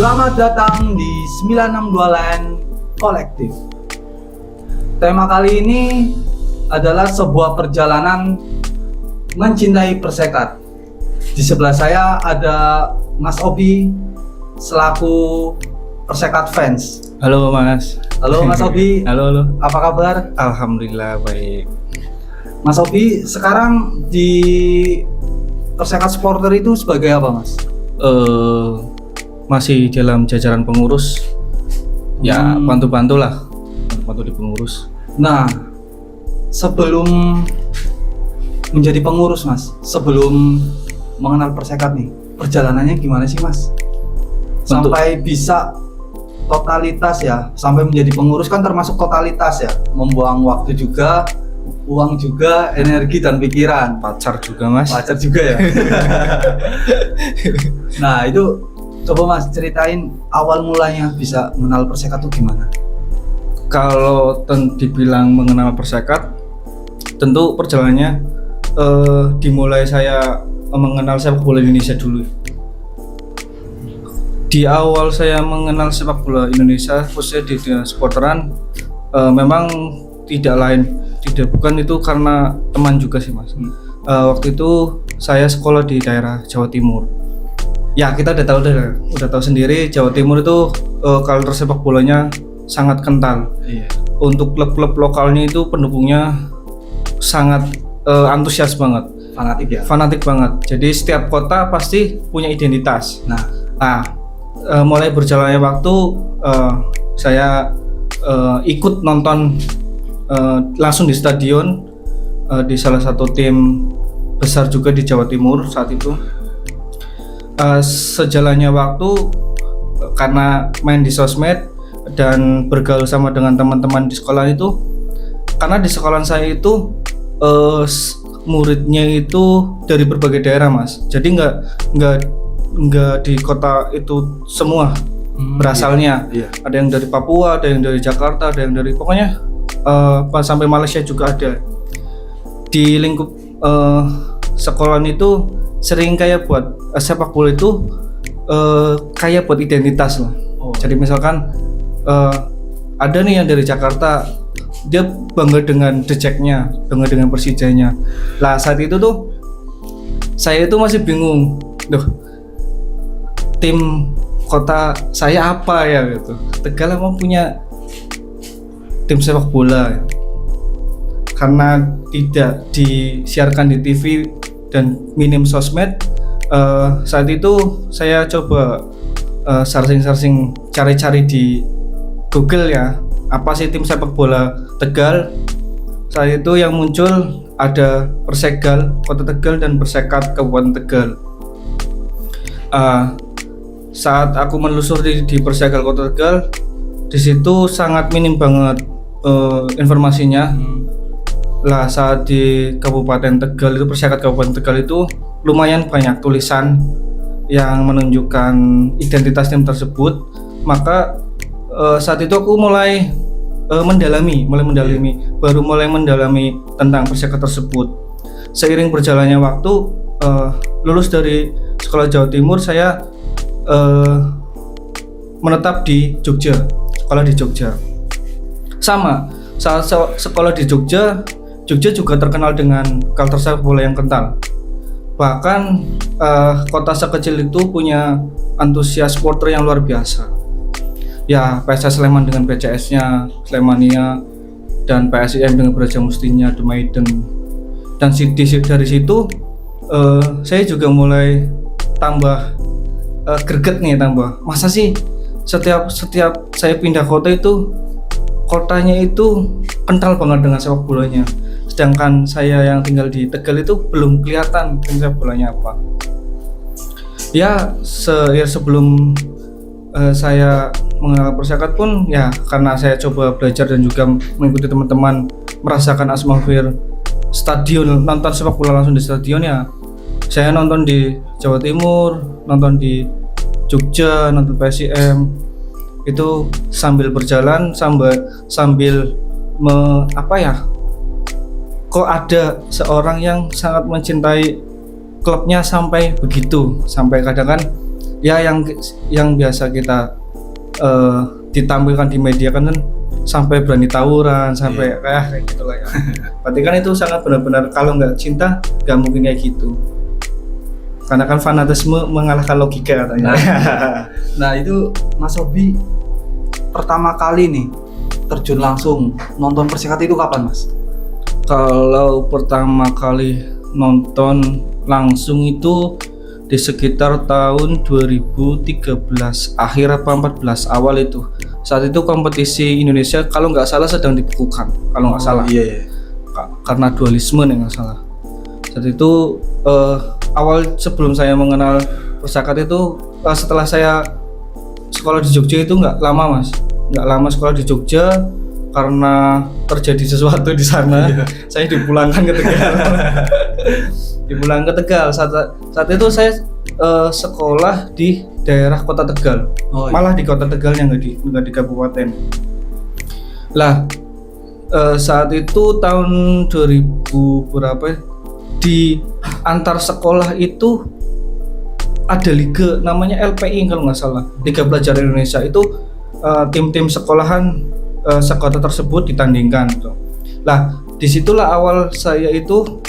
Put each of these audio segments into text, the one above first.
Selamat datang di 962 Land Kolektif. Tema kali ini adalah sebuah perjalanan mencintai Persekat. Di sebelah saya ada Mas Obi selaku Persekat fans. Halo Mas. Halo Mas Obi. Halo. Apa kabar? Alhamdulillah baik. Mas Obi sekarang di Persekat supporter itu sebagai apa, Mas? Masih dalam jajaran pengurus. Ya bantu-bantu di pengurus. Nah, sebelum menjadi pengurus, Mas, sebelum mengenal Persekat nih, perjalanannya gimana sih, Mas? Sampai bisa totalitas ya, sampai menjadi pengurus kan termasuk totalitas ya, membuang waktu juga, uang juga, energi dan pikiran. Pacar juga Mas. Pacar juga ya. Nah itu coba Mas ceritain awal mulanya bisa mengenal Persekat tuh gimana? Kalau dibilang mengenal Persekat, tentu perjalanannya dimulai saya mengenal sepak bola Indonesia dulu. Di awal saya mengenal sepak bola Indonesia, khususnya di supporteran, memang bukan itu karena teman juga sih Mas. Waktu itu saya sekolah di daerah Jawa Timur. Ya kita udah tahu sendiri Jawa Timur itu kultur sepak bolanya sangat kental. Iya. Untuk klub-klub lokalnya itu pendukungnya sangat antusias banget. Fanatik ya. Fanatik banget. Jadi setiap kota pasti punya identitas. Mulai berjalannya waktu saya ikut nonton langsung di stadion di salah satu tim besar juga di Jawa Timur saat itu. Sejalannya waktu karena main di sosmed dan bergaul sama dengan teman-teman di sekolah itu, karena di sekolah saya itu muridnya itu dari berbagai daerah Mas, jadi nggak di kota itu semua berasalnya. Iya. Ada yang dari Papua, ada yang dari Jakarta, ada yang dari pokoknya sampai Malaysia juga ada. Di lingkup sekolah itu sering kayak buat sepak bola itu kayak buat identitas lah. Jadi misalkan ada nih yang dari Jakarta, dia bangga dengan The Jack-nya, bangga dengan Persijanya. Lah saat itu tuh saya itu masih bingung, tim kota saya apa ya gitu. Tegal emang punya tim sepak bola, karena tidak disiarkan di TV dan minim sosmed. Saat itu saya coba searching cari-cari di Google ya, apa sih tim sepak bola Tegal. Saat itu yang muncul ada Persegal Kota Tegal dan Persekat Kabupaten Tegal. Saat aku menelusuri di Persegal Kota Tegal, di situ sangat minim banget informasinya. Lah saat di Kabupaten Tegal itu, Persekat Kabupaten Tegal itu lumayan banyak tulisan yang menunjukkan identitas tim tersebut. Maka saat itu aku mulai mendalami tentang Persekat tersebut. Seiring berjalannya waktu, lulus dari sekolah Jawa Timur, saya menetap di Jogja, sekolah di Jogja. Sama saat sekolah di Jogja juga terkenal dengan kultur sepak bola yang kental. Bahkan kota sekecil itu punya antusias supporter yang luar biasa. Ya PSS Sleman dengan PCS-nya, Slemania, dan PSIM dengan Brajamustinya, The Maiden. Dan dari situ saya juga mulai tambah greget nih, masa sih setiap saya pindah kota itu, kotanya itu kental banget dengan sepak bolanya, sedangkan saya yang tinggal di Tegal itu belum kelihatan tim sepak bolanya apa. Sebelum saya mengenal Persekat pun ya, karena saya coba belajar dan juga mengikuti teman-teman merasakan atmosfer stadion, nonton sepak bola langsung di stadion ya. Saya nonton di Jawa Timur, nonton di Jogja, nonton PSIM. Itu sambil berjalan sambil kok ada seorang yang sangat mencintai klubnya sampai begitu, sampai kadang kan ya yang biasa kita ditampilkan di media kan sampai berani tawuran, sampai kayak gitulah ya. Berarti kan itu sangat benar-benar, kalau nggak cinta nggak mungkin kayak gitu. Karena kan fanatisme mengalahkan logika katanya. Nah itu Mas Hobi pertama kali nih terjun langsung nonton Persekat itu kapan Mas? Kalau pertama kali nonton langsung itu di sekitar tahun 2013 akhir apa 14 awal itu. Saat itu kompetisi Indonesia kalau nggak salah sedang dibekukan, kalau nggak salah. Iya. Karena dualisme nih nggak salah. Saat itu awal sebelum saya mengenal Persekat itu setelah saya sekolah di Jogja itu nggak lama Mas, nggak lama sekolah di Jogja karena terjadi sesuatu di sana. Saya dipulangkan ke Tegal. Dipulangkan ke Tegal. Saat itu saya sekolah di daerah Kota Tegal. Malah di Kota Tegalnya, nggak di kabupaten. Lah saat itu tahun 2000 berapa ya, di antar sekolah itu ada liga namanya LPI kalau nggak salah, Liga Pelajar Indonesia. Itu tim-tim sekolahan sekota tersebut ditandingkan gitu. Lah disitulah awal saya itu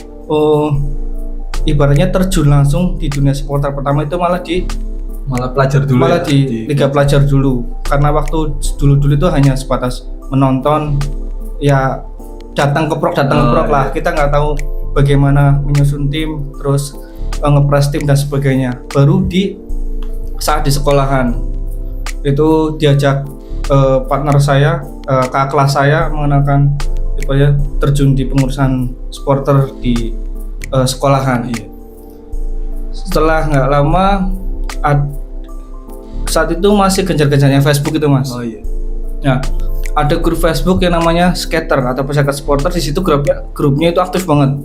ibaratnya terjun langsung di dunia supporter. Pertama itu malah pelajar dulu. Malah di Liga Pelajar dulu. Karena waktu dulu itu hanya sebatas menonton, ya datang keprok lah. Kita nggak tahu bagaimana menyusun tim, terus ngepres tim dan sebagainya. Baru saat di sekolahan itu diajak partner saya, kakak kelas saya mengenalkan terjun di pengurusan supporter di sekolahan. Setelah nggak lama saat itu masih gencar-gencarnya Facebook itu Mas. Ya, ada grup Facebook yang namanya Skater atau Persekat Supporter. Di situ grupnya itu aktif banget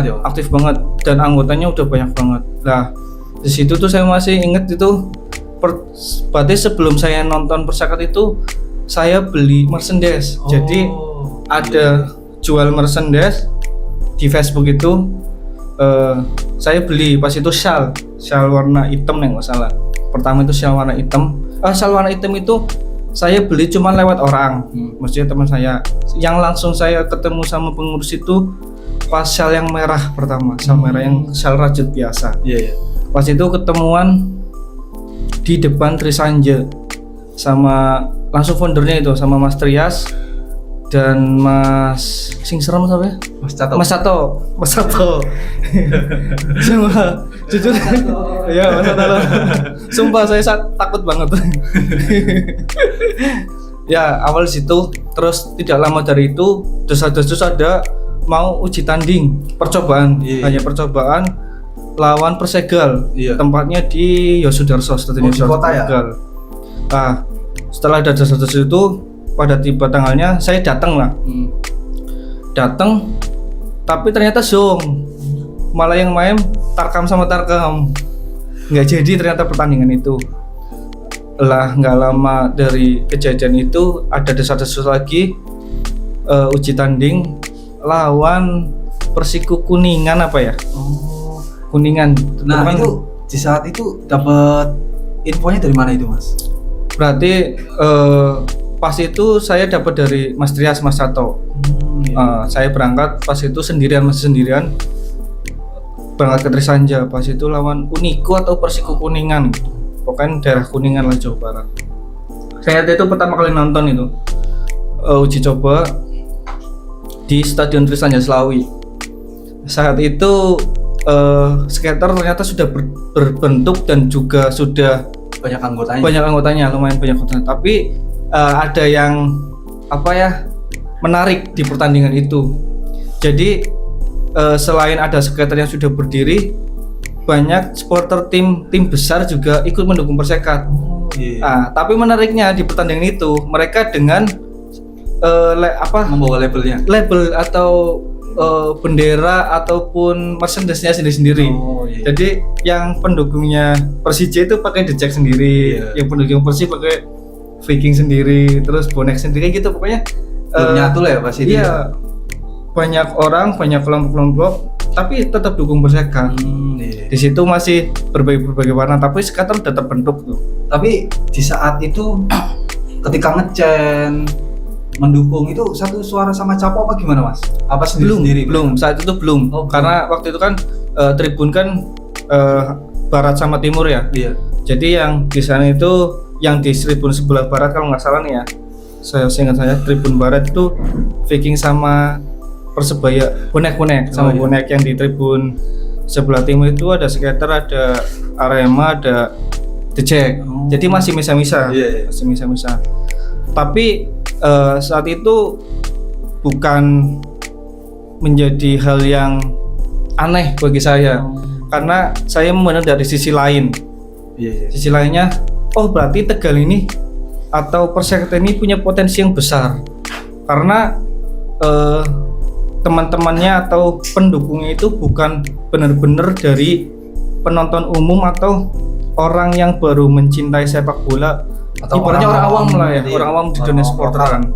ya. Aktif banget dan anggotanya udah banyak banget. Nah di situ tuh saya masih inget itu berarti sebelum saya nonton Persekat itu saya beli merchandise. Jadi ada jual merchandise di Facebook itu. Saya beli pas itu shawl warna hitam nih nggak salah. Pertama itu shawl warna hitam. Shawl warna hitam itu saya beli cuma lewat orang, maksudnya teman saya. Yang langsung saya ketemu sama pengurus itu pas shawl yang merah pertama, shawl merah yang shawl rajut biasa. Pas itu ketemuan di depan Trisanja sama langsung foundernya itu sama Mas Trias dan Mas sing serem siapa ya? Mas Sato. Sumpah, jujur ya Mas Sato. Sumpah saya takut banget. Ya awal situ, terus tidak lama dari itu desas-desus ada mau uji tanding, percobaan, hanya percobaan lawan Persegal. Tempatnya di Yosudarso, Stadion Kota ya. Nah, setelah ada desas-desus itu pada tiba tanggalnya saya datang lah. Datang tapi ternyata Zoom. Malah yang main Tarkam sama Tarkam. Nggak jadi ternyata pertandingan itu. Lah nggak lama dari kejadian itu ada desas-desus lagi uji tanding lawan Persiku Kuningan apa ya? Kuningan. Nah itu di saat itu dapat infonya dari mana itu Mas? Berarti pas itu saya dapat dari Mas Trias, Mas Sato. Saya berangkat pas itu masih sendirian berangkat ke Trisanja. Pas itu lawan Unico atau Persiku Kuningan gitu. Pokoknya daerah Kuningan lah, Jawa Barat. Saya itu pertama kali nonton itu uji coba di Stadion Trisanja Slawi. Saat itu Skater ternyata sudah berbentuk dan juga sudah banyak anggotanya. Lumayan banyak anggotanya. Tapi ada yang menarik di pertandingan itu. Jadi selain ada Skater yang sudah berdiri, banyak supporter tim besar juga ikut mendukung Persekat. Tapi menariknya di pertandingan itu mereka dengan membawa label atau bendera ataupun merchandise-nya sendiri-sendiri. Jadi yang pendukungnya Persija itu pakai The Jack sendiri, yang pendukung Persib pakai Viking sendiri, terus bonek sendiri gitu. Pokoknya nyatu lah ya pasti. Iya, banyak orang, banyak kelompok-kelompok tapi tetap dukung Perseka. Iya. Di situ masih berbagai warna, tapi skater udah terbentuk tuh. Tapi di saat itu ketika ngecen mendukung itu satu suara sama Capo apa gimana mas? Apa sendiri? Belum. Saat itu belum. Oh, Karena waktu itu kan tribun kan barat sama timur ya. Iya. Jadi yang di sana itu yang di tribun sebelah barat kalau nggak salah nih ya. Saya ingat saya tribun barat itu Viking sama Persebaya bonek sama iya. bonek. Yang di tribun sebelah timur itu ada skater, ada Arema, ada The Jack. Jadi masih misa-misa. Iya. Masih misa-misa. Tapi saat itu bukan menjadi hal yang aneh bagi saya, karena saya memandang dari sisi lain. Iya. Sisi lainnya, oh berarti Tegal ini atau Perseka ini punya potensi yang besar, karena teman-temannya atau pendukungnya itu bukan benar-benar dari penonton umum atau orang yang baru mencintai sepak bola, atau ibaratnya orang awam lah ya, orang awam di dunia supporteran.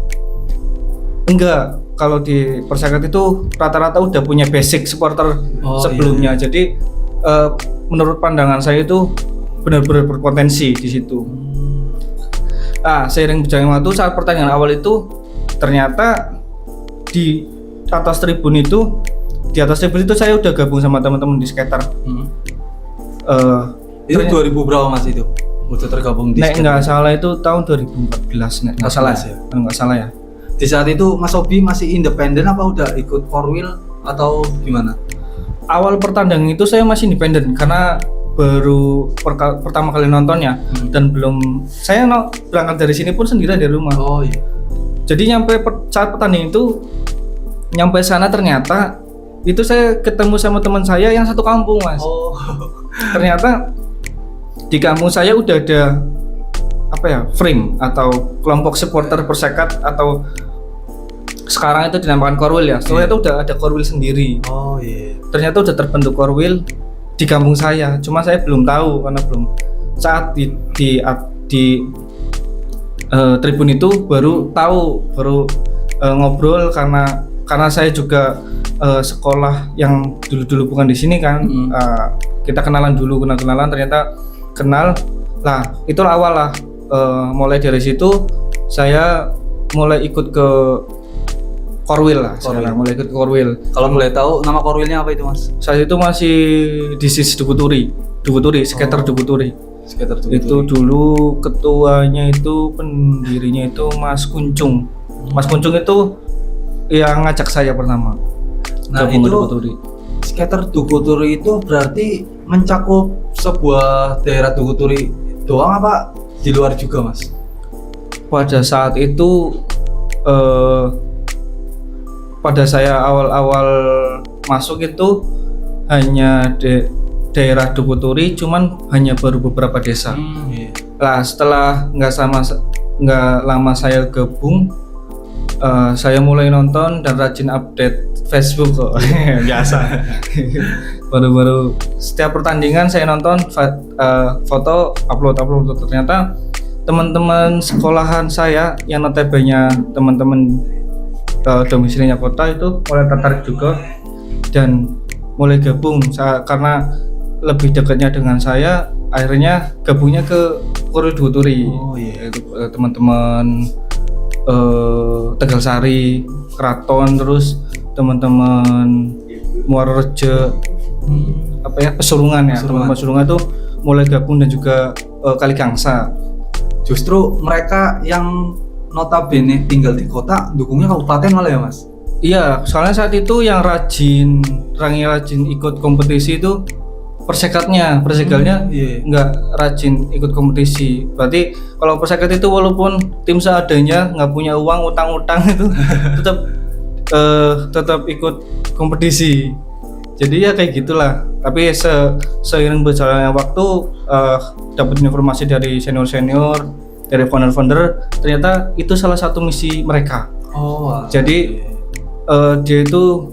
Enggak, kalau di Perseka itu rata-rata udah punya basic supporter sebelumnya. Iya. Jadi menurut pandangan saya itu benar-benar berpotensi di situ. Seiring berjalannya waktu, saat pertandingan awal itu ternyata di atas tribun itu saya udah gabung sama teman-teman di skater. Itu 2000 berapa mas itu? Udah tergabung di Nek nggak salah itu tahun 2014 nek nggak salah ya. Nggak salah ya. Di saat itu Mas Obi masih independen apa udah ikut Korwil atau gimana? Awal pertandingan itu saya masih independen karena baru pertama kali nontonnya dan belum saya berangkat dari sini pun sendirian dari rumah. Oh iya. Jadi saat pertandingan itu nyampe sana ternyata itu saya ketemu sama teman saya yang satu kampung mas. Oh. Ternyata di kampung saya udah ada apa ya, frame atau kelompok supporter Persekat atau sekarang itu dinamakan Korwil ya. Soalnya itu udah ada Korwil sendiri. Oh iya. Ternyata udah terbentuk Korwil di kampung saya. Cuma saya belum tahu karena belum saat di tribun itu baru tahu, baru ngobrol karena saya juga sekolah yang dulu bukan di sini kan. Kita kenalan ternyata kenal lah, itulah awal lah. Mulai dari situ saya mulai ikut ke Korwil lah. Mulai ikut ke Korwil. Kalau boleh tahu nama Korwilnya apa itu mas? Saat itu masih di sisi Dukuturi, skater Dukuturi. Skater Dukuturi. Itu dulu ketuanya itu pendirinya itu Mas Kuncung. Mas Kuncung itu yang ngajak saya pertama. Nah itu skater Dukuturi itu berarti mencakup sebuah daerah Dukuturi doang apa di luar juga mas? Pada saat itu pada saya awal masuk itu hanya daerah Dukuturi, cuman hanya baru beberapa desa. Iya. Lah setelah nggak lama saya gabung, saya mulai nonton dan rajin update Facebook kok. Biasa. Baru-baru setiap pertandingan saya nonton, foto upload. Ternyata teman-teman sekolahan saya yang notabene teman-teman domisilinya kota itu mulai tertarik juga dan mulai gabung karena lebih dekatnya dengan saya, akhirnya gabungnya ke Korwil Dukuturi. Oh iya. Itu teman-teman Tegal Sari, Keraton, terus teman-teman Muara Rejo, Pesulungan ya. Teman-teman Pesulungan itu mulai gabung dan juga Kaligangsa. Justru mereka yang notabene tinggal di kota dukungnya kabupaten malah ya mas? Iya, soalnya saat itu yang rajin ikut kompetisi itu Persegalnya Iya. nggak rajin ikut kompetisi. Berarti kalau Persekat itu walaupun tim seadanya, nggak punya uang, utang-utang itu tetap ikut kompetisi. Jadi ya kayak gitulah. Tapi seiring berjalannya waktu, dapat informasi dari senior, dari founder, ternyata itu salah satu misi mereka. Oh. Jadi dia itu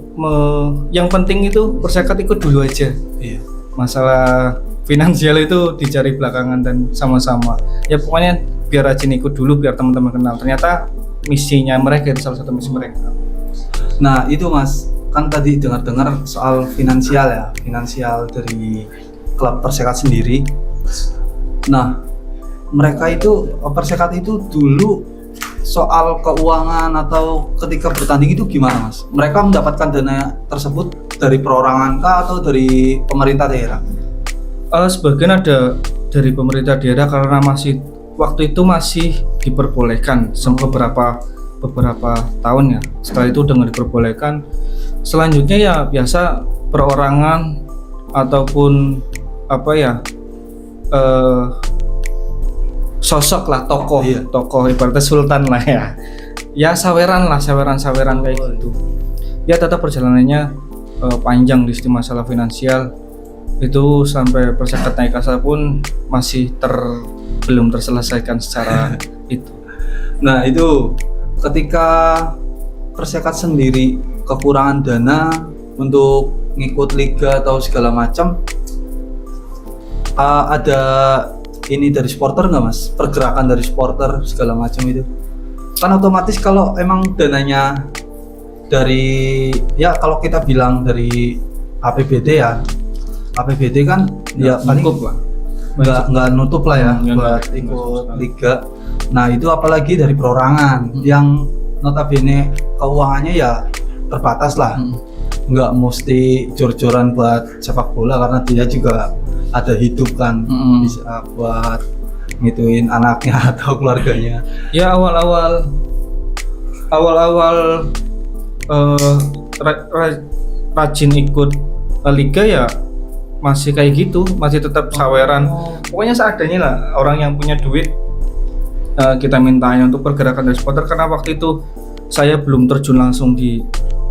yang penting itu Persekat ikut dulu aja. Iya. Masalah finansial itu dicari belakangan dan sama-sama. Ya pokoknya biar rajin ikut dulu, biar teman-teman kenal. Ternyata misinya mereka itu salah satu misi mereka. Nah itu mas, kan tadi dengar-dengar soal finansial dari klub Persekat sendiri. Nah, mereka itu Persekat itu dulu soal keuangan atau ketika bertanding itu gimana Mas? Mereka mendapatkan dana tersebut dari perorangan kah atau dari pemerintah daerah? Sebagian ada dari pemerintah daerah karena waktu itu masih diperbolehkan beberapa tahun ya. Setelah itu dengan diperbolehkan, selanjutnya ya biasa perorangan ataupun sosok lah, tokoh ibaratnya sultan lah ya saweran kayak gitu ya. Tetap perjalanannya panjang di sini masalah finansial itu, sampai Persekat naik kasta pun masih belum terselesaikan secara itu. Nah, itu ketika Persekat sendiri kekurangan dana untuk ngikut liga atau segala macam, ada ini dari supporter nggak Mas? Pergerakan dari supporter segala macam itu kan otomatis kalau emang dananya dari, ya kalau kita bilang dari APBD kan ya paling nggak nutup lah ya buat ikut liga. Nah, itu apalagi dari perorangan yang notabene keuangannya ya terbatas lah, nggak mesti jor-joran buat sepak bola karena dia juga ada hidup kan, bisa buat ngituin anaknya atau keluarganya. Ya awal-awal rajin ikut liga ya masih kayak gitu, masih tetap saweran. Pokoknya seadanya lah, orang yang punya duit kita mintain untuk pergerakan dari supporter, karena waktu itu saya belum terjun langsung di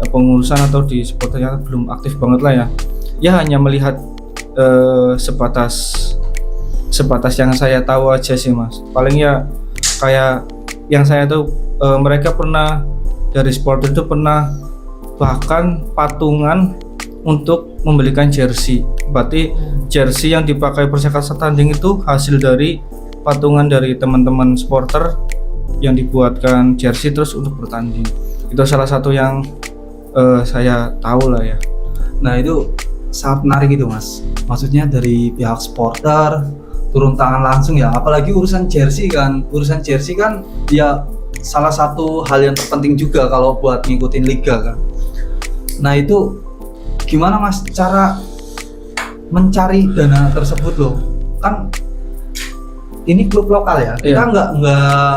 pengurusan atau di supporternya, belum aktif banget lah ya. Ya hanya melihat sebatas yang saya tahu aja sih Mas. Paling ya kayak yang saya tahu, mereka pernah dari supporter itu pernah bahkan patungan untuk membelikan jersey. Berarti jersey yang dipakai Persekat tanding itu hasil dari patungan dari teman-teman supporter yang dibuatkan jersey terus untuk bertanding. Itu salah satu yang saya tahu lah ya. Nah, itu sangat menarik itu Mas. Maksudnya dari pihak supporter turun tangan langsung ya, apalagi urusan jersey kan ya salah satu hal yang terpenting juga kalau buat ngikutin liga kan. Nah, itu gimana Mas cara mencari dana tersebut loh? Kan ini klub lokal ya, kita nggak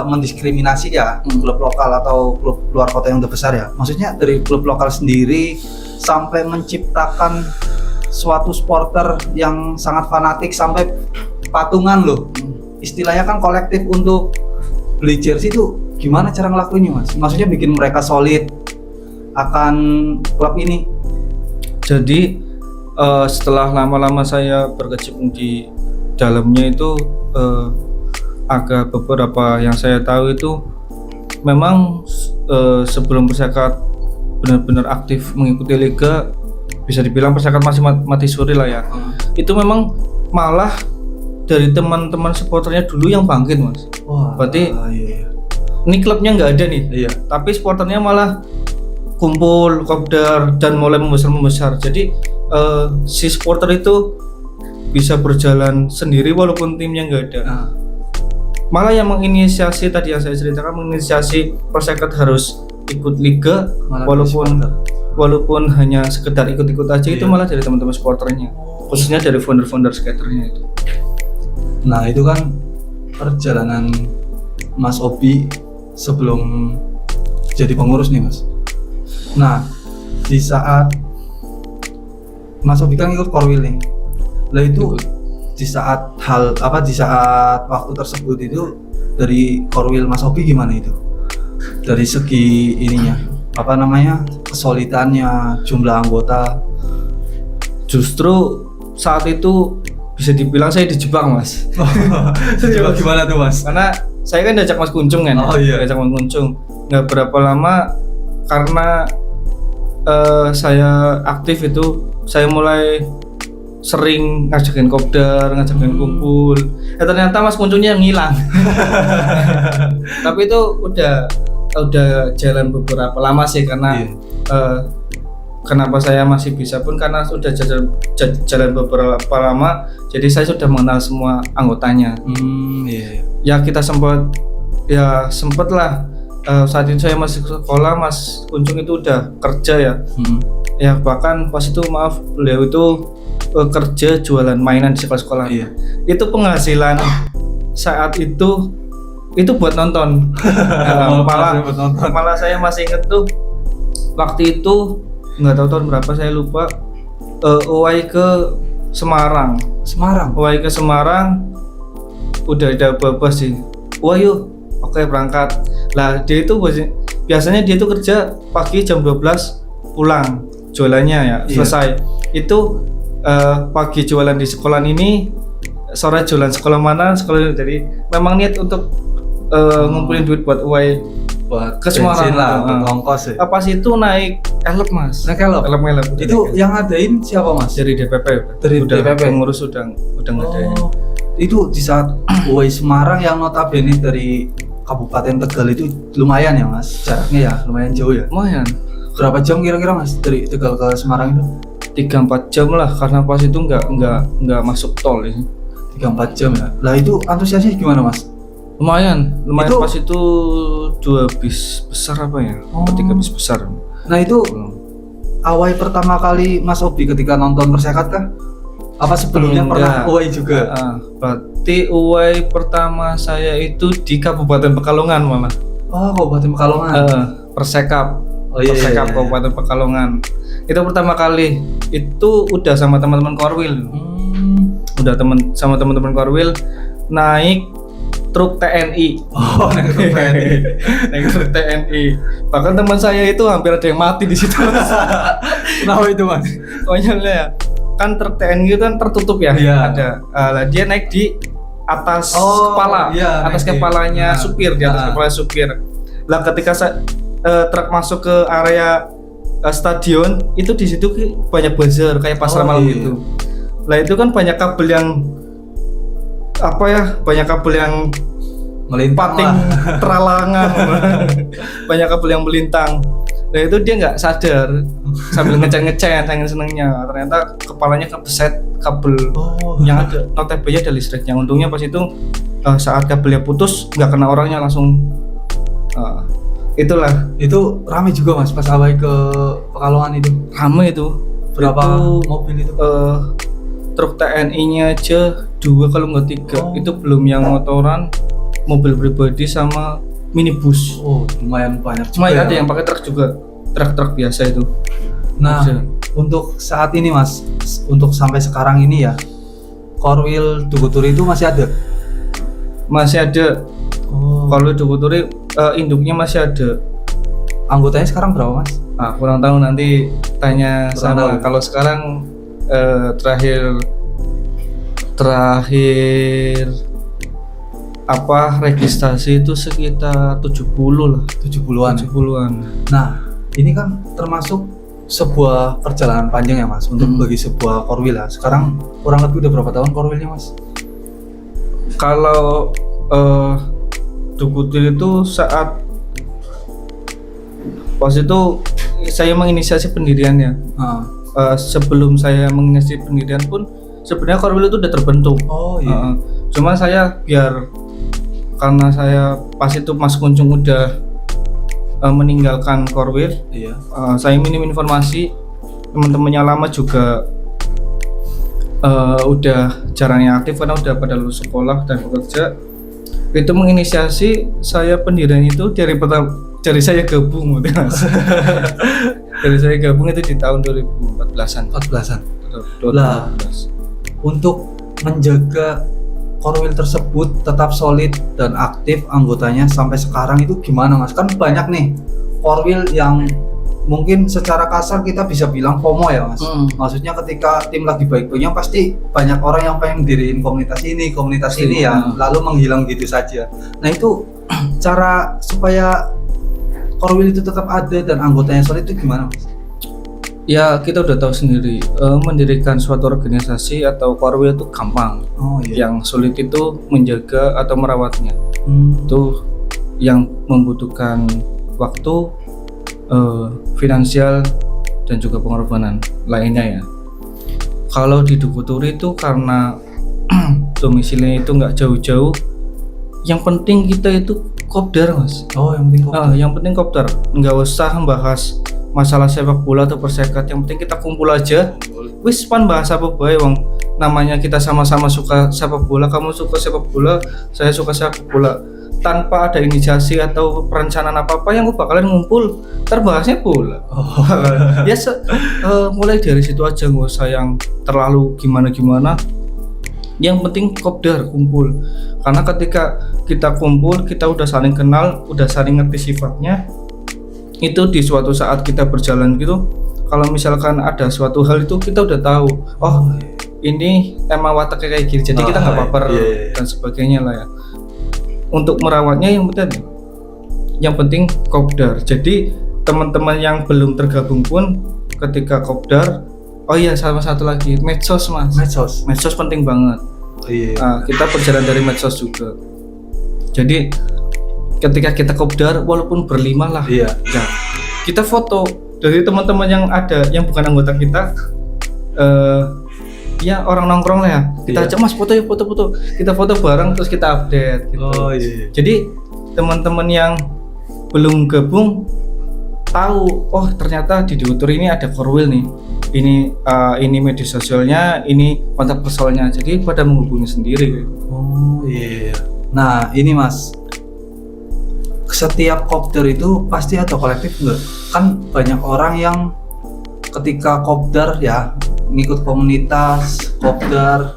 mendiskriminasi ya klub lokal atau klub luar kota yang udah besar ya. Maksudnya dari klub lokal sendiri sampai menciptakan suatu supporter yang sangat fanatik sampai patungan loh. Istilahnya kan kolektif untuk beli jersey itu gimana cara ngelakuinnya Mas? Maksudnya bikin mereka solid akan klub ini. Jadi setelah lama-lama saya berkecimpung di dalamnya itu, agak beberapa yang saya tahu itu memang sebelum Persekat benar-benar aktif mengikuti liga, bisa dibilang Persekat masih mati suri lah ya. Itu memang malah dari teman-teman supporternya dulu yang bangkit Mas. Wah, berarti iya. Ini klubnya nggak ada nih, Iya. tapi supporternya malah kumpul, kopdar, dan mulai membesar. Jadi si supporter itu bisa berjalan sendiri walaupun timnya nggak ada. Malah yang menginisiasi tadi yang saya ceritakan, menginisiasi Persekat harus ikut liga, walaupun hanya sekedar ikut-ikut aja, itu malah dari teman-teman supporternya, khususnya dari founder-founder skaternya itu. Nah, itu kan perjalanan Mas Obi sebelum jadi pengurus nih Mas. Nah, di saat Mas Obi kan ikut Korwil nih, lah itu di saat waktu tersebut itu dari Korwil Mas Obi gimana itu? Dari segi ininya, kesulitannya, jumlah anggota. Justru saat itu bisa dibilang saya dijebak Mas. Dijebak gimana tuh Mas? Karena saya kan diajak Mas Kuncung kan. Diajak Mas Kuncung. Nggak berapa lama karena saya aktif itu, saya mulai sering ngajakin kopdar, ngajakin kumpul. Ternyata Mas Kuncungnya yang ngilang. Tapi itu udah jalan beberapa lama sih, karena kenapa saya masih bisa pun karena sudah jalan beberapa lama, jadi saya sudah mengenal semua anggotanya. Iya. Ya kita sempet lah, saat itu saya masih sekolah, Mas Kunjung itu udah kerja ya. Ya bahkan pas itu maaf, beliau itu kerja jualan mainan di sekolah-sekolah. Iya. Itu penghasilan saat itu buat nonton. Malah saya masih inget tuh waktu itu, nggak tahu tahun berapa saya lupa, UAI ke Semarang. UAI ke Semarang udah ada babas sih. Wah yuk, oke berangkat. Lah dia itu biasanya dia itu kerja pagi jam 12 pulang jualannya ya, selesai. Itu pagi jualan di sekolah ini, sore jualan sekolah mana, sekolah ini. Jadi memang niat untuk ngumpulin duit buat UAI Buat ke Semarang lah, untuk ongkos ya. Pas itu naik elep, Mas. Naik elep? Elep. Itu yang ngadain siapa, Mas? Dari DPP. Dari DPP. Pengurus udah ngadain. Itu di saat UAI Semarang yang notabene dari Kabupaten Tegal itu lumayan ya, Mas. Jaraknya ya lumayan jauh ya. Lumayan. Berapa jam kira-kira, Mas, dari Tegal ke Semarang itu? 3-4 jam lah, karena pas itu nggak masuk tol ini. 3-4 jam ya. Lah itu antusiasnya gimana, Mas? Lumayan Itu, pas itu 2 bis besar apa ya? 3 bis besar. Nah itu awal pertama kali Mas Obi ketika nonton Persekat kah? Apa sebelumnya pernah UAI juga? Berarti UAI pertama saya itu di Kabupaten Pekalongan malah. Oh, Kabupaten Pekalongan. Persekap. Persekap Kabupaten Pekalongan. Itu pertama kali. Itu udah sama teman-teman Korwil. Udah sama teman-teman Korwil naik truk TNI. Oh, naik truk TNI. Naik truk TNI. Bahkan teman saya itu hampir ada yang mati di situ. Kenapa itu, Mas? Konyol ya. Kan truk TNI itu kan tertutup ya. Iya. Ada. Dia naik di atas kepala, atas kepalanya supir, di atas kepala supir. Lah ketika truk masuk ke area stadion, itu di situ banyak buzzer kayak pasar malam gitu. Lah itu kan banyak kabel yang banyak kabel yang melintang, teralangan. Banyak kabel yang melintang. Nah itu dia nggak sadar, sambil ngecen saking senengnya, ternyata kepalanya kebeset kabel yang ada, notabene ada listriknya. Untungnya pas itu saat kabelnya putus nggak kena orangnya, langsung itulah. Itu rame juga, Mas, pas awal ke Pekalongan itu. Rame itu. Berapa mobil itu? Truk TNI-nya aja 2 kalau nggak 3. Itu belum yang motoran, mobil pribadi sama minibus. Lumayan banyak juga. Lumayan ada yang pakai truk juga, truk biasa itu. Nah, untuk saat ini, Mas, untuk sampai sekarang ini ya, Korwil Duguturi itu masih ada? Masih ada. Korwil Duguturi induknya masih ada. Anggotanya sekarang berapa, Mas? Kurang tahu, nanti tanya sama. Kalau sekarang terakhir registrasi itu sekitar 70-an. Nah, ini kan termasuk sebuah perjalanan panjang ya, Mas, untuk bagi sebuah Korwil ya. Sekarang kurang lebih udah berapa tahun Korwilnya, Mas? Kalau Duguturi itu saat pas itu saya menginisiasi pendiriannya. Sebelum saya menginisiasi pendirian pun sebenarnya Korwil itu udah terbentuk. Cuma saya karena saya pas itu Mas Kunjung udah meninggalkan Korwil, saya minim informasi. Teman-temannya lama juga udah jarang yang aktif karena udah pada lulus sekolah dan bekerja. Itu menginisiasi saya pendirian itu dari saya gabung, Mas. Dari saya gabung itu di tahun 2014-an. Lah, untuk menjaga Korwil tersebut tetap solid dan aktif anggotanya sampai sekarang itu gimana, Mas? Kan banyak nih Korwil yang mungkin secara kasar kita bisa bilang FOMO ya, Mas. Maksudnya ketika tim lagi baik-baiknya pasti banyak orang yang pengen diriin komunitas ini ya, lalu menghilang gitu saja. Nah itu cara supaya Korwil itu tetap ada dan anggotanya solid itu gimana, Mas? Ya kita udah tahu sendiri, mendirikan suatu organisasi atau Korwil itu gampang. Yang sulit itu menjaga atau merawatnya. Itu yang membutuhkan waktu, finansial, dan juga pengorbanan lainnya ya. Kalau di Dukuturi itu karena domisilinya itu nggak jauh-jauh, yang penting kita itu kopdar mas. Oh, yang penting kopdar. Yang penting kopdar, nggak usah membahas masalah sepak bola atau persekat, yang penting kita kumpul aja. Wis pan bahas apa bae wong, namanya kita sama-sama suka sepak bola, kamu suka sepak bola, saya suka sepak bola. Tanpa ada inisiasi atau perencanaan apa-apa, yang bakalan ngumpul terbahasnya bola. Oh. Ya mulai dari situ aja, nggak usah yang terlalu gimana-gimana. Yang penting kopdar kumpul, karena ketika kita kumpul kita udah saling kenal, udah saling ngerti sifatnya. Itu di suatu saat kita berjalan gitu, kalau misalkan ada suatu hal itu kita udah tahu, oh ini emang wataknya kayak gini, jadi kita nggak baper dan sebagainya lah ya. Untuk merawatnya yang penting kopdar. Jadi teman-teman yang belum tergabung pun ketika kopdar, oh iya sama satu lagi, medsos mas. Medsos penting banget. Kita berjalan dari medsos juga. Jadi ketika kita kopdar, walaupun berlima lah, ya, kita foto dari teman-teman yang ada yang bukan anggota kita, ya orang nongkrong lah ya, kita ajak mas foto ya, foto-foto, kita foto bareng terus kita update gitu. Jadi teman-teman yang belum gabung tahu, oh ternyata di Dukuturi ini ada Korwil nih, ini media sosialnya, ini kontak personalnya, jadi pada menghubungi sendiri. Nah ini mas, setiap kopdar itu pasti ada kolektif nggak? Kan banyak orang yang ketika kopdar ya ngikut komunitas kopdar,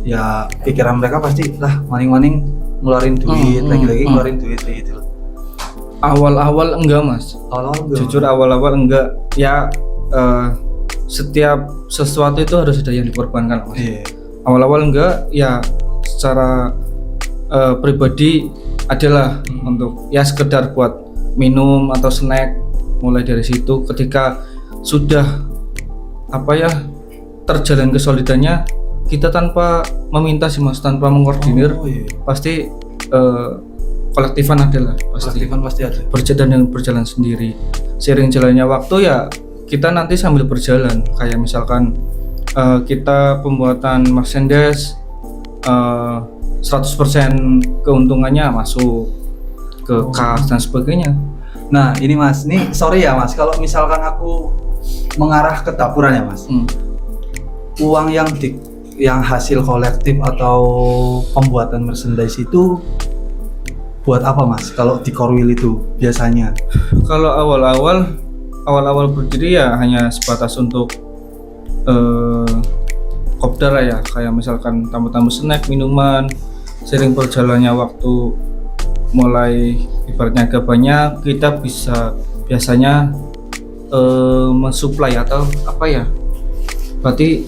ya pikiran mereka pasti lah maning-maning ngeluarin duit, lagi-lagi ngeluarin duit gitu. Awal-awal enggak mas, jujur awal-awal enggak ya. Setiap sesuatu itu harus ada yang dikorbankan mas. Awal-awal enggak ya, secara pribadi adalah untuk ya sekedar buat minum atau snack. Mulai dari situ ketika sudah terjalin kesolidannya, kita tanpa meminta sih mas, tanpa mengkoordinir, pasti kolektifan adalah pasti ada. Berjalan sendiri. Seiring jalannya waktu ya kita nanti sambil berjalan, kayak misalkan kita pembuatan merchandise 100% keuntungannya masuk ke kas dan sebagainya. Nah ini mas, ini sorry ya mas, kalau misalkan aku mengarah ke dapuran ya mas, uang yang hasil kolektif atau pembuatan merchandise itu buat apa mas? Kalau di Korwil itu biasanya? Kalau awal-awal berdiri ya hanya sebatas untuk kopdar ya, kayak misalkan tamu-tamu snack, minuman. Sering berjalannya waktu, mulai ibaratnya agak banyak, kita bisa biasanya mensuplai atau berarti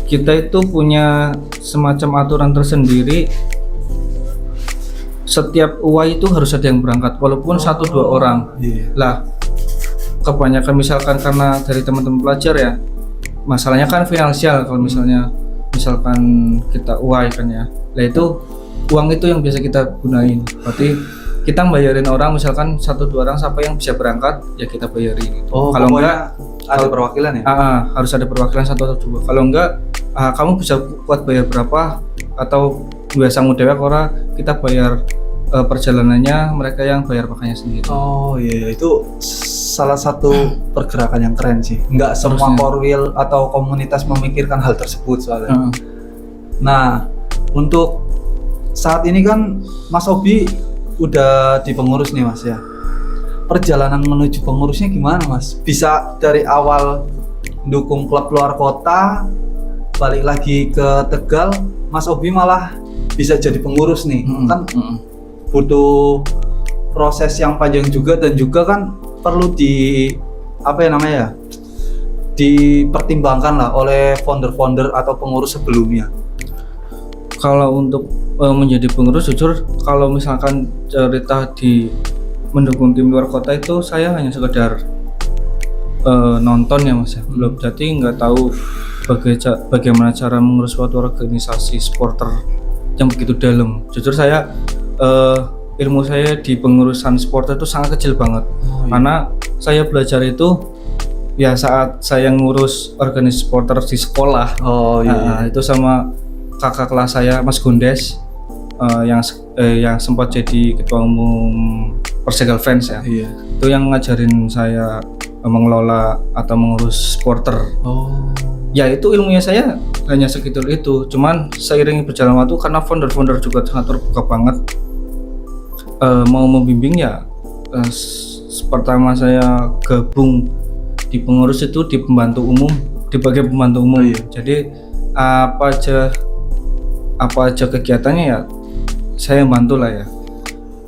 kita itu punya semacam aturan tersendiri. Setiap UAI itu harus ada yang berangkat, walaupun 1-2 orang. Lah kebanyakan misalkan karena dari teman-teman pelajar ya, masalahnya kan finansial. Kalau misalkan kita UAI kan ya, lah itu uang itu yang biasa kita gunain. Berarti kita bayarin orang, misalkan 1-2 orang siapa yang bisa berangkat ya kita bayarin gitu. Kalau enggak ada perwakilan ya? Harus ada perwakilan 1 atau 2. Kalau enggak kamu bisa buat bayar berapa, atau biasa ngudewek ora kita bayar perjalanannya, mereka yang bayar makanya sendiri. Itu salah satu pergerakan yang keren sih. Enggak semua Korwil atau komunitas memikirkan hal tersebut soalnya. Nah untuk saat ini kan Mas Obi udah di pengurus nih mas ya. Perjalanan menuju pengurusnya gimana mas? Bisa dari awal dukung klub luar kota, balik lagi ke Tegal, Mas Obi malah bisa jadi pengurus nih. Kan butuh proses yang panjang juga, dan juga kan perlu dipertimbangkan lah oleh founder-founder atau pengurus sebelumnya. Kalau untuk menjadi pengurus, jujur kalau misalkan cerita di mendukung tim luar kota itu saya hanya sekedar nonton ya mas ya, belum, jadi nggak tahu bagaimana cara mengurus suatu organisasi supporter yang begitu dalam. Jujur saya ilmu saya di pengurusan supporter itu sangat kecil banget. Karena saya belajar itu ya saat saya ngurus organisasi supporter di sekolah. Oh Itu sama kakak kelas saya Mas Gondes yang sempat jadi ketua umum Persegal Fans ya. Iya. Itu yang ngajarin saya mengelola atau mengurus supporter. Oh. Ya itu ilmunya saya hanya segitu itu. Cuman seiring berjalan waktu karena founder-founder juga sangat terbuka banget mau membimbing ya. Pertama saya gabung di pengurus itu di pembantu umum, di bagian pembantu umum. Oh, iya. Jadi apa aja kegiatannya ya saya bantu lah ya.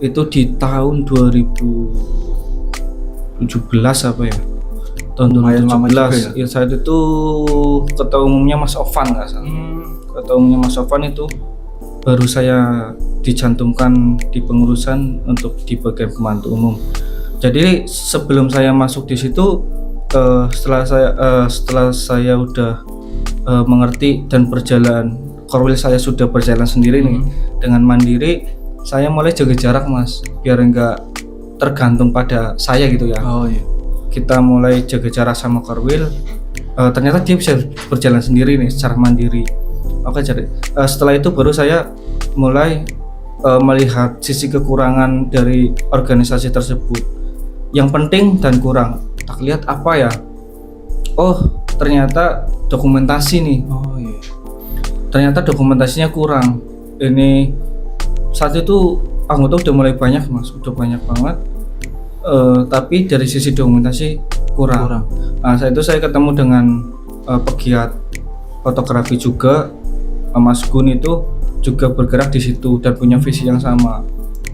Itu di tahun 2017 apa ya? Tahun Lumayan lama 2017. juga Ya saat itu ketua umumnya Mas Ovan nggak salah. Ketua umumnya Mas Ovan itu baru saya dicantumkan di pengurusan untuk di bagian pembantu umum. Jadi sebelum saya masuk di situ, setelah saya udah mengerti dan berjalan, Korwil saya sudah berjalan sendiri nih dengan mandiri, saya mulai jaga jarak mas, biar enggak tergantung pada saya gitu ya. Oh iya. Kita mulai jaga jarak sama Korwil, ternyata dia bisa berjalan sendiri nih secara mandiri. Oke, jadi setelah itu baru saya mulai melihat sisi kekurangan dari organisasi tersebut. Yang penting dan kurang. Tak lihat apa ya? Oh, ternyata dokumentasi nih. Oh iya. Ternyata dokumentasinya kurang. Ini saat itu anggota udah mulai banyak mas, udah banyak banget. Tapi dari sisi dokumentasi kurang. Nah, saat itu saya ketemu dengan pegiat fotografi juga, Mas Gun itu juga bergerak di situ dan punya visi yang sama.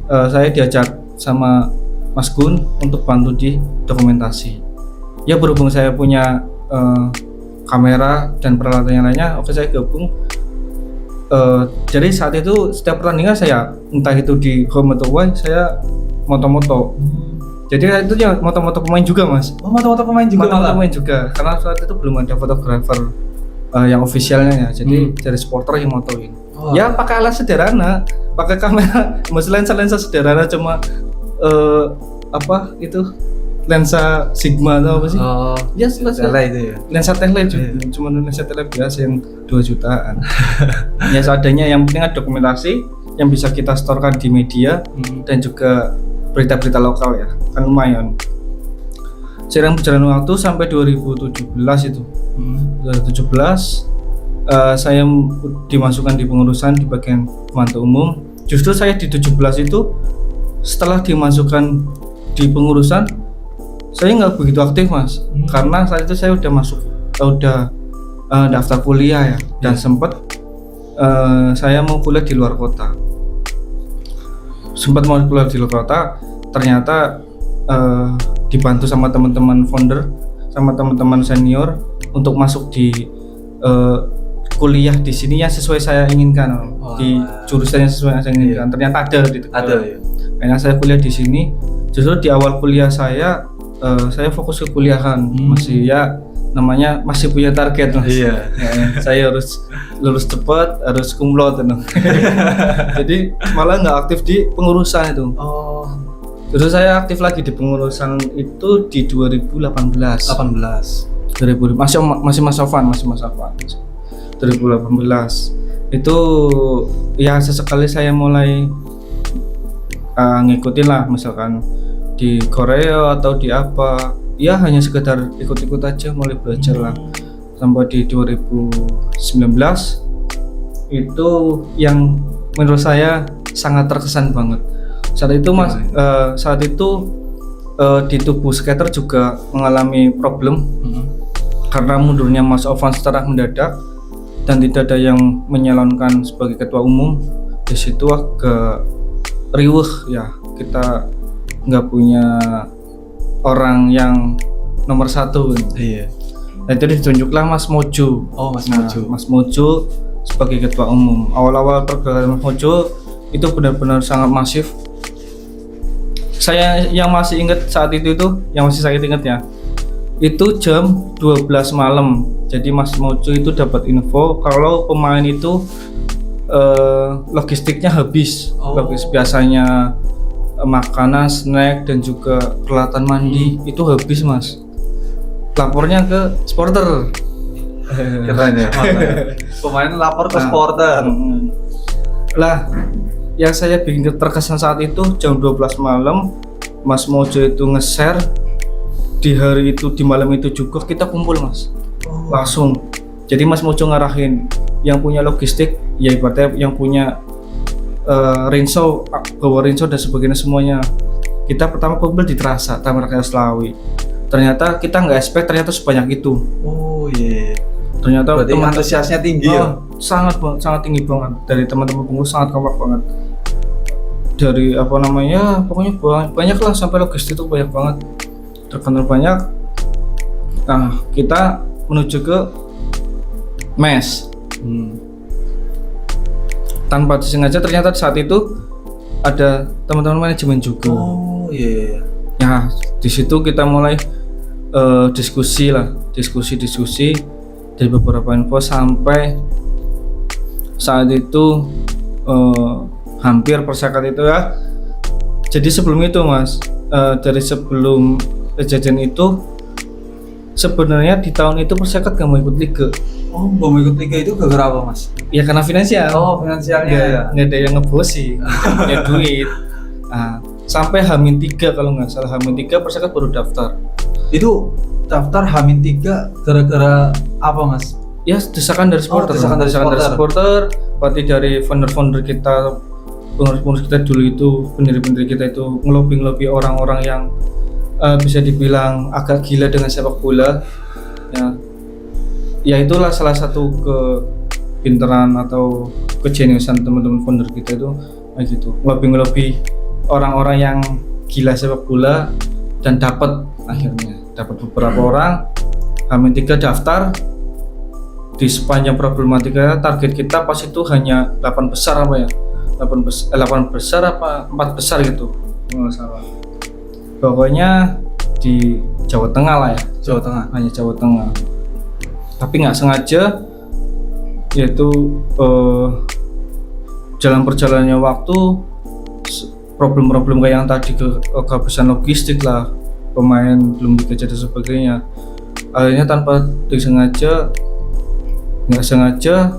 Saya diajak sama Mas Gun untuk bantu di dokumentasi. Ya berhubung saya punya kamera dan peralatan yang lainnya, oke saya gabung. Jadi saat itu setiap pertandingan saya entah itu di home atau away saya moto-moto. Jadi itu ya moto-moto pemain juga mas. Oh moto-moto pemain juga. Moto-moto pemain juga karena saat itu belum ada fotografer yang ofisialnya ya. Jadi dari supporter yang motoin. Oh. Ya pakai alat sederhana, pakai kamera, masih lensa sederhana cuma apa itu lensa Sigma atau apa sih? Oh. Ya selesai. Tele itu ya. Lensa tele juga, cuma lensa tele biasa yang 2 jutaan. Ya seadanya, yang penting ada dokumentasi yang bisa kita storekan di media dan juga berita-berita lokal ya, kan lumayan. Seiring berjalan waktu sampai 2017 itu. 2017 saya dimasukkan di pengurusan di bagian pembantu umum. Justru saya di 17 itu setelah dimasukkan di pengurusan saya nggak begitu aktif mas, karena saat itu saya udah daftar kuliah ya, dan sempat saya mau kuliah di luar kota. Ternyata dibantu sama teman-teman founder, sama teman-teman senior untuk masuk di kuliah di sini yang sesuai saya inginkan, di jurusan yang sesuai saya inginkan. Ternyata ada di Tegal. Ada ya. Karena saya kuliah di sini, justru di awal kuliah saya fokus ke kuliahan, masih punya target mas. Iya. Saya harus lulus cepat, harus cum laude. Jadi malah nggak aktif di pengurusan itu. Oh. Terus saya aktif lagi di pengurusan itu di 2018. 2000 masih Mas Sofan. 2018 itu ya sesekali saya mulai ngikutin lah, misalkan di Korea atau di apa, ya hanya sekedar ikut-ikut aja, mulai belajar lah. Sampai di 2019 itu yang menurut saya sangat terkesan banget. Saat itu mas, di tubuh skater juga mengalami problem karena mundurnya Mas Ovan secara mendadak dan tidak ada yang menyalonkan sebagai ketua umum. Di situ agak riuh ya, kita nggak punya orang yang nomor 1. Iya. Nah itu ditunjuklah Mas Mojo. Oh Mas Mojo. Mas Mojo sebagai ketua umum. Awal-awal pergerakan Mas Mojo itu benar-benar sangat masif. Saya yang masih ingat saat itu yang masih saya ingat ya, itu jam 12 malam. Jadi Mas Mojo itu dapat info kalau pemain itu logistiknya habis. Biasanya makanan, snack dan juga peralatan mandi itu habis mas. lapornya ke supporter. Keren ya. Pemain lapor ke supporter. Lah, yang saya bikin terkesan saat itu jam 12 malam, Mas Mojo itu nge-share di hari itu, di malam itu juga kita kumpul Mas. Langsung. Jadi Mas Mojo ngarahin yang punya logistik, ya ibaratnya yang punya Rinso, bawa Rinso dan sebagainya semuanya. Kita pertama kumpul di Terasa, Taman Rakyat Selawi. Ternyata kita nggak expect ternyata sebanyak itu. Oh iya. Ternyata Berarti antusiasnya tinggi ya. Sangat tinggi banget dari teman-teman pengurus, sangat kompak banget. Dari apa namanya, pokoknya banyak lah, sampai logistik itu banyak banget, terkenal banyak. Nah, kita menuju ke mes. Tanpa disengaja ternyata saat itu ada teman-teman manajemen juga. Oh iya. Ya, di situ kita mulai diskusi dari beberapa info sampai saat itu hampir persekat itu ya. Jadi sebelum itu Mas, dari sebelum kejadian itu sebenarnya di tahun itu Persekat gak mau ikut liga. Oh, gak mau ikut liga itu gara-gara apa Mas? Ya karena finansial. Oh, finansialnya ya. Nggak ada yang ngebosi, ya duit. Nah, sampai H-3 kalau nggak salah, H-3 Persekat baru daftar. Itu daftar H-3 gara-gara apa Mas? Ya desakan dari supporter. Desakan dari supporter, berarti dari founder-founder kita, pengurus-pengurus kita dulu itu, pendiri-pendiri kita itu ngelobi orang-orang yang bisa dibilang agak gila dengan sepak bola. Ya itulah salah satu kepintaran atau kejeniusan teman-teman founder kita itu kayak gitu. Ngelobi orang-orang yang gila sepak bola dan dapat beberapa orang H-3 daftar. Di sepanjang problematika target kita pas itu hanya 8 besar apa ya? 8 besar apa 4 besar gitu. Nggak salah. Pokoknya di Jawa Tengah lah ya. Jawa Tengah. Hanya Jawa Tengah. Tapi nggak sengaja, yaitu jalan perjalannya waktu, problem-problem kayak yang tadi, kehabisan logistik lah, pemain belum dikejar dan sebagainya. Akhirnya tanpa disengaja, nggak sengaja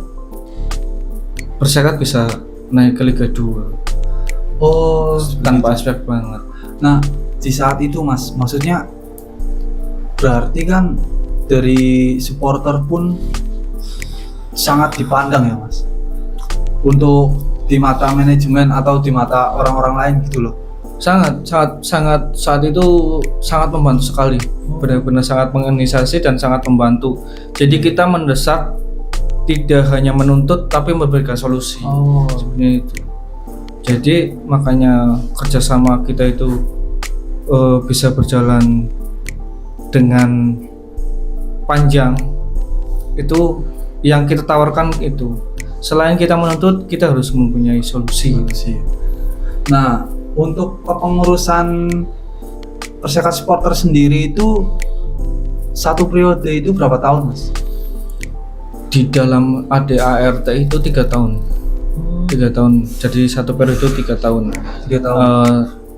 Persekat bisa naik ke Liga 2. Oh, Tanpa aspek banget. Nah, di saat itu Mas, maksudnya berarti kan dari supporter pun sangat dipandang ya Mas, untuk di mata manajemen atau di mata orang-orang lain gitu loh. Sangat saat itu sangat membantu sekali, benar-benar sangat menginisiasi dan sangat membantu. Jadi kita mendesak, tidak hanya menuntut tapi memberikan solusi. Sebenarnya itu. Jadi makanya kerjasama kita itu bisa berjalan dengan panjang. Itu yang kita tawarkan itu. Selain kita menuntut, kita harus mempunyai solusi. Nah, untuk kepengurusan Persekat supporter sendiri itu satu periode itu berapa tahun Mas? Di dalam ADART itu 3 tahun. 3 tahun. Jadi satu periode 3 tahun. 3 tahun.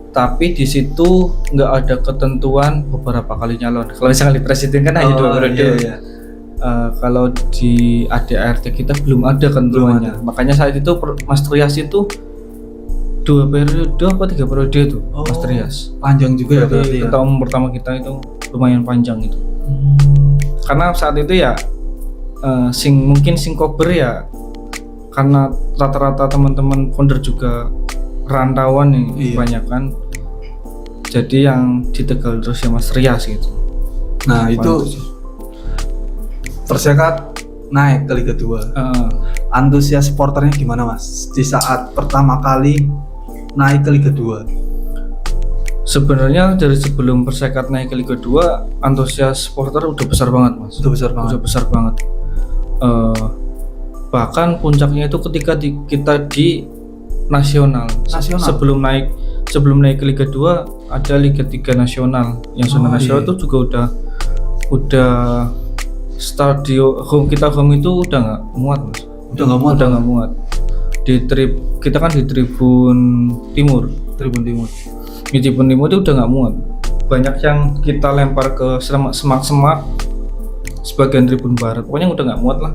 Tapi di situ nggak ada ketentuan beberapa kali nyalon. Kalau misalnya di presiden kan hanya 2 periode. Iya. Kalau di ADART kita belum ada ketentuannya. Makanya saat itu Mas Trias itu 2 periode apa 3 periode itu, Mas Trias. Panjang juga ya berarti. Ketua umum pertama kita itu lumayan panjang itu. Karena saat itu ya mungkin kober ya, karena rata-rata teman-teman founder juga rantauan nih, kebanyakan. Jadi yang di Tegal terus ya Mas Rias gitu. Nah, itu Persekat naik ke Liga 2. Antusias supporternya gimana Mas di saat pertama kali naik ke Liga 2? Sebenarnya dari sebelum Persekat naik ke Liga 2, antusias supporter udah besar banget Mas. Udah besar banget. Bahkan puncaknya itu ketika kita di nasional. Sebelum naik ke Liga 2 ada Liga 3 nasional. Yang zona nasional itu juga udah stadion home itu udah nggak muat Mas. Udah nggak muat. Kita kan di Tribun Timur. Di Tribun Timur itu udah nggak muat. banyak yang kita lempar ke semak-semak sebagian Tribun Barat. Pokoknya udah nggak muat lah.